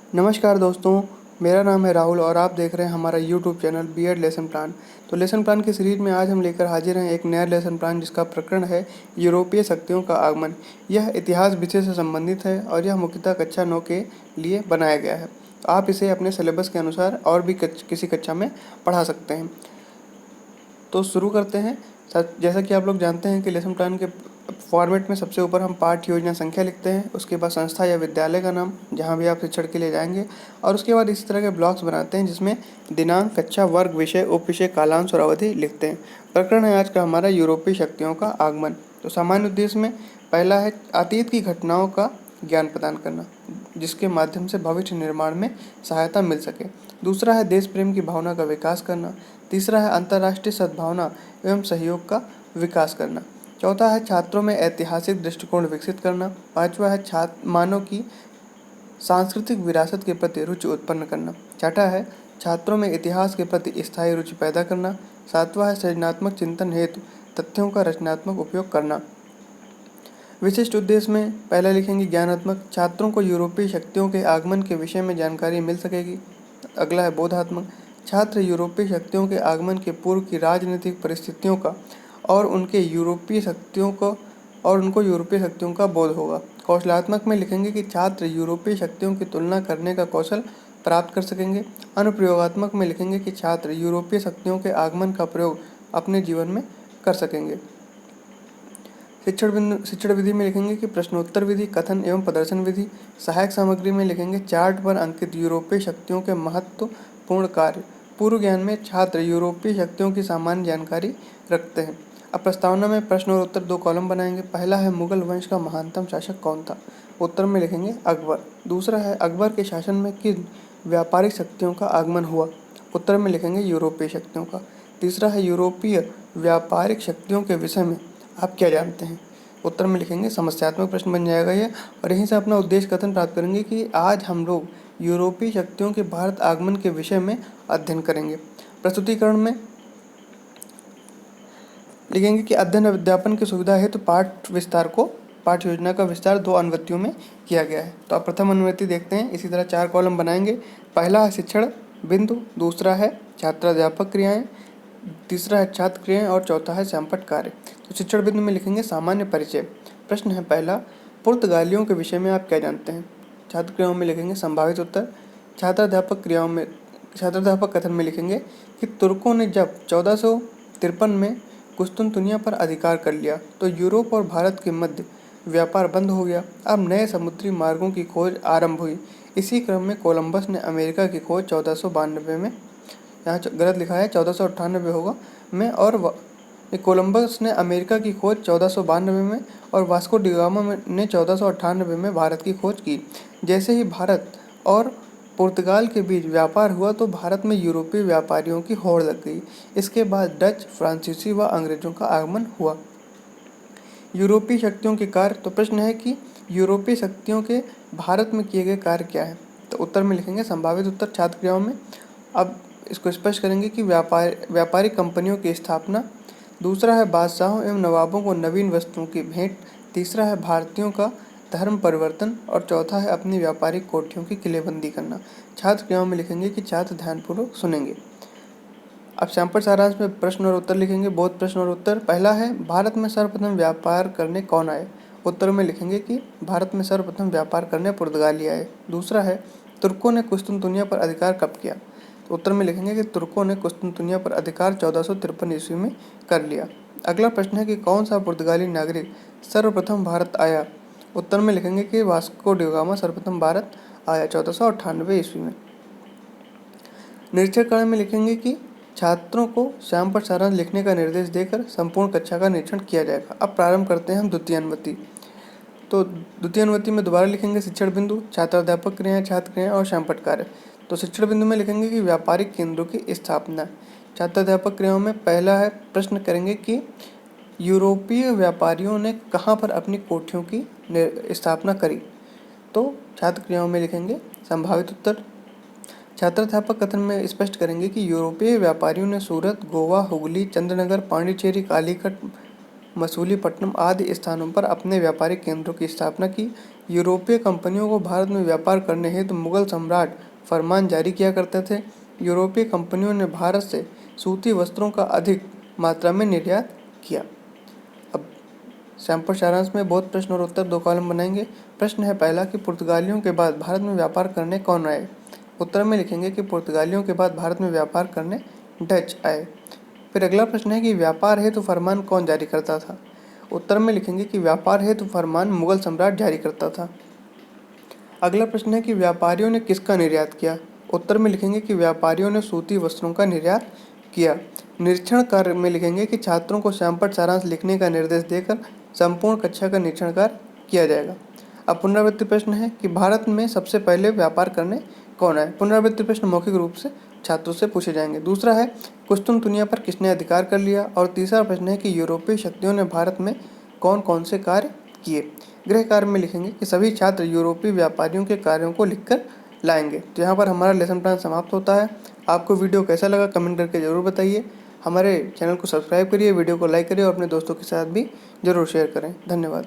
नमस्कार दोस्तों, मेरा नाम है राहुल और आप देख रहे हैं हमारा YouTube channel BEd lesson plan. तो लेसन प्लान की सीरीज में आज हम लेकर हाजिर हैं एक नया लेसन प्लान जिसका प्रकरण है यूरोपीय शक्तियों का आगमन। यह इतिहास विषय से संबंधित है और यह मुख्यतः कक्षा 9 के लिए बनाया गया है। आप इसे अपने सिलेबस के अनुसार और भी किसी कक्षा में पढ़ा सकते हैं। तो शुरू करते हैं। जैसा कि आप लोग जानते हैं कि लेसन प्लान के फॉर्मेट में सबसे ऊपर हम पाठ्य योजना संख्या लिखते हैं, उसके बाद संस्था या विद्यालय का नाम जहां भी आप शिक्षण के लिए जाएंगे, और उसके बाद इसी तरह के ब्लॉक्स बनाते हैं जिसमें दिनांक, कक्षा, वर्ग, विषय, उपविषय, कालांश और अवधि लिखते हैं। प्रकरण है आज का हमारा यूरोपीय शक्तियों का आगमन। तो सामान्य उद्देश्य में पहला है अतीत की घटनाओं का ज्ञान प्रदान करना जिसके माध्यम से भविष्य निर्माण में सहायता मिल सके। दूसरा है देश प्रेम की भावना का विकास करना। तीसरा है अंतर्राष्ट्रीय सद्भावना एवं सहयोग का विकास करना। चौथा है छात्रों में ऐतिहासिक दृष्टिकोण विकसित करना। पांचवा है छात्र मानव की सांस्कृतिक विरासत के प्रति रुचि उत्पन्न करना। छठा है छात्रों में इतिहास के प्रति स्थायी रुचि पैदा करना। सातवां है सृजनात्मक चिंतन हेतु तथ्यों का रचनात्मक उपयोग करना। विशिष्ट उद्देश्य में पहला लिखेंगे ज्ञानात्मक, छात्रों को यूरोपीय शक्तियों के आगमन के विषय में जानकारी मिल सकेगी। अगला है बोधात्मक, छात्र यूरोपीय शक्तियों के आगमन के पूर्व की राजनीतिक परिस्थितियों का और उनको यूरोपीय शक्तियों का बोध होगा। कौशलात्मक में लिखेंगे कि छात्र यूरोपीय शक्तियों की तुलना करने का कौशल प्राप्त कर सकेंगे। अनुप्रयोगात्मक में लिखेंगे कि छात्र यूरोपीय शक्तियों के आगमन का प्रयोग अपने जीवन में कर सकेंगे। शिक्षण विधि में लिखेंगे कि प्रश्नोत्तर विधि, कथन एवं प्रदर्शन विधि। सहायक सामग्री में लिखेंगे चार्ट पर अंकित यूरोपीय शक्तियों के महत्वपूर्ण कार्य। पूर्व ज्ञान में छात्र यूरोपीय शक्तियों की सामान्य जानकारी रखते हैं। अब प्रस्तावना में प्रश्न और उत्तर 2 कॉलम बनाएंगे। पहला है मुगल वंश का महानतम शासक कौन था। उत्तर में लिखेंगे अकबर। दूसरा है अकबर के शासन में किन व्यापारिक शक्तियों का आगमन हुआ। उत्तर में लिखेंगे यूरोपीय शक्तियों का। तीसरा है यूरोपीय व्यापारिक शक्तियों के विषय में आप क्या जानते हैं। उत्तर में लिखेंगे समस्यात्मक प्रश्न बन जाएगा ये, और यहीं से अपना उद्देश्य कथन प्राप्त करेंगे कि आज हम लोग यूरोपीय शक्तियों के भारत आगमन के विषय में अध्ययन करेंगे। प्रस्तुतिकरण में लिखेंगे कि अध्ययन अध्यापन की सुविधा हेतु पाठ योजना का विस्तार 2 अनुवृत्तियों में किया गया है। तो आप प्रथम अनुवृत्ति देखते हैं। इसी तरह 4 कॉलम बनाएंगे। पहला है शिक्षण बिंदु, दूसरा है छात्राध्यापक क्रियाएं, तीसरा है छात्र क्रियाएं और चौथा है सैंपट कार्य। तो शिक्षण बिंदु में लिखेंगे सामान्य परिचय। प्रश्न है पहला, पुर्तगालियों के विषय में आप क्या जानते हैं। छात्र क्रियाओं में लिखेंगे संभावित उत्तर। छात्राध्यापक कथन में लिखेंगे कि तुर्कों ने जब 1453 में कुस्तुनतुनिया पर अधिकार कर लिया तो यूरोप और भारत के मध्य व्यापार बंद हो गया। अब नए समुद्री मार्गों की खोज आरंभ हुई। इसी क्रम में कोलंबस ने अमेरिका की खोज 1492 में, यहाँ गलत लिखा है 1498 होगा में, और कोलंबस ने अमेरिका की खोज 1492 में और वास्को डी गामा ने 1498 में भारत की खोज की। जैसे ही भारत और पुर्तगाल के बीच व्यापार हुआ तो भारत में यूरोपीय व्यापारियों की होड़ लग गई। इसके बाद डच, फ्रांसीसी व अंग्रेजों का आगमन हुआ। यूरोपीय शक्तियों के कार्य। तो प्रश्न है कि यूरोपीय शक्तियों के भारत में किए गए कार्य क्या है। तो उत्तर में लिखेंगे संभावित उत्तर छात्र क्रियाओं में। अब इसको स्पष्ट करेंगे कि व्यापारिक कंपनियों की स्थापना। दूसरा है बादशाहों एवं नवाबों को नवीन वस्तुओं की भेंट। तीसरा है भारतीयों का धर्म परिवर्तन और चौथा है अपनी व्यापारिक कोठियों की किलेबंदी करना। छात्र क्रियाओं में लिखेंगे कि छात्र ध्यानपूर्वक सुनेंगे। अब सैंपल सारांश में प्रश्न और उत्तर लिखेंगे, बोध प्रश्न और उत्तर। पहला है भारत में सर्वप्रथम व्यापार करने कौन आए। उत्तर में लिखेंगे कि भारत में सर्वप्रथम व्यापार करने पुर्तगाली आए। दूसरा है तुर्कों ने कुस्तुनतुनिया पर अधिकार कब किया। तो उत्तर में लिखेंगे कि तुर्कों ने कुस्तुनतुनिया पर अधिकार 1453 ईस्वी में कर लिया। अगला प्रश्न है कि कौन सा पुर्तगाली नागरिक सर्वप्रथम भारत आया। उत्तर में लिखेंगे कि वास्को डी गामा सर्वप्रथम भारत आया 1498 ईस्वी में। निरीक्षण कार्य में लिखेंगे कि छात्रों को श्याम पर सारांश लिखने का निर्देश देकर संपूर्ण कक्षा का निरीक्षण किया जाएगा। अब प्रारंभ करते हैं हम द्वितीय अनुवृत्ति। तो द्वितीय अनुवृत्ति में दोबारा लिखेंगे शिक्षण बिंदु, छात्राध्यापक क्रियाएं, छात्र क्रियाएं और सैंपट कार्य। तो शिक्षण बिंदु में लिखेंगे कि व्यापारिक केंद्रों की स्थापना। छात्राध्यापक क्रियाओं में पहला है प्रश्न करेंगे कि यूरोपीय व्यापारियों ने कहाँ पर अपनी कोठियों की स्थापना करी। तो छात्र क्रियाओं में लिखेंगे संभावित उत्तर। छात्राध्यापक कथन में स्पष्ट करेंगे कि यूरोपीय व्यापारियों ने सूरत, गोवा, हुगली, चंद्रनगर, पांडिचेरी, कालीकट, मसूलीपट्टनम आदि स्थानों पर अपने व्यापारिक केंद्रों की स्थापना की। यूरोपीय कंपनियों को भारत में व्यापार करने हेतु मुगल सम्राट फरमान जारी किया करते थे। यूरोपीय कंपनियों ने भारत से सूती वस्त्रों का अधिक मात्रा में निर्यात किया। अब सैंपल सारांश में बहुत प्रश्न और उत्तर 2 कॉलम बनाएंगे। प्रश्न है पहला कि पुर्तगालियों के बाद भारत में व्यापार करने कौन आए। उत्तर में लिखेंगे कि पुर्तगालियों के बाद भारत में व्यापार करने डच आए। फिर अगला प्रश्न है कि व्यापार हेतु फरमान कौन जारी करता था। उत्तर में लिखेंगे कि व्यापार हेतु फरमान मुगल सम्राट जारी करता था। अगला प्रश्न है कि व्यापारियों ने किसका निर्यात किया। उत्तर में लिखेंगे कि व्यापारियों ने सूती वस्त्रों का निर्यात किया। निरीक्षण कार्य में लिखेंगे कि छात्रों को सैंपल सारांश लिखने का निर्देश देकर संपूर्ण कक्षा का निरीक्षण कार्य किया जाएगा। अब पुनरावृत्ति प्रश्न है कि भारत में सबसे पहले व्यापार करने कौन आए। पुनरावृत्ति प्रश्न मौखिक रूप से छात्रों से पूछे जाएंगे। दूसरा है कुस्तुनतुनिया पर किसने अधिकार कर लिया। और तीसरा प्रश्न है कि यूरोपीय शक्तियों ने भारत में कौन कौन से कार्य किए। गृह कार्य में लिखेंगे कि सभी छात्र यूरोपीय व्यापारियों के कार्यों को लिखकर लाएंगे। तो यहाँ पर हमारा लेसन प्लान समाप्त होता है। आपको वीडियो कैसा लगा कमेंट करके ज़रूर बताइए। हमारे चैनल को सब्सक्राइब करिए, वीडियो को लाइक करिए और अपने दोस्तों के साथ भी ज़रूर शेयर करें। धन्यवाद।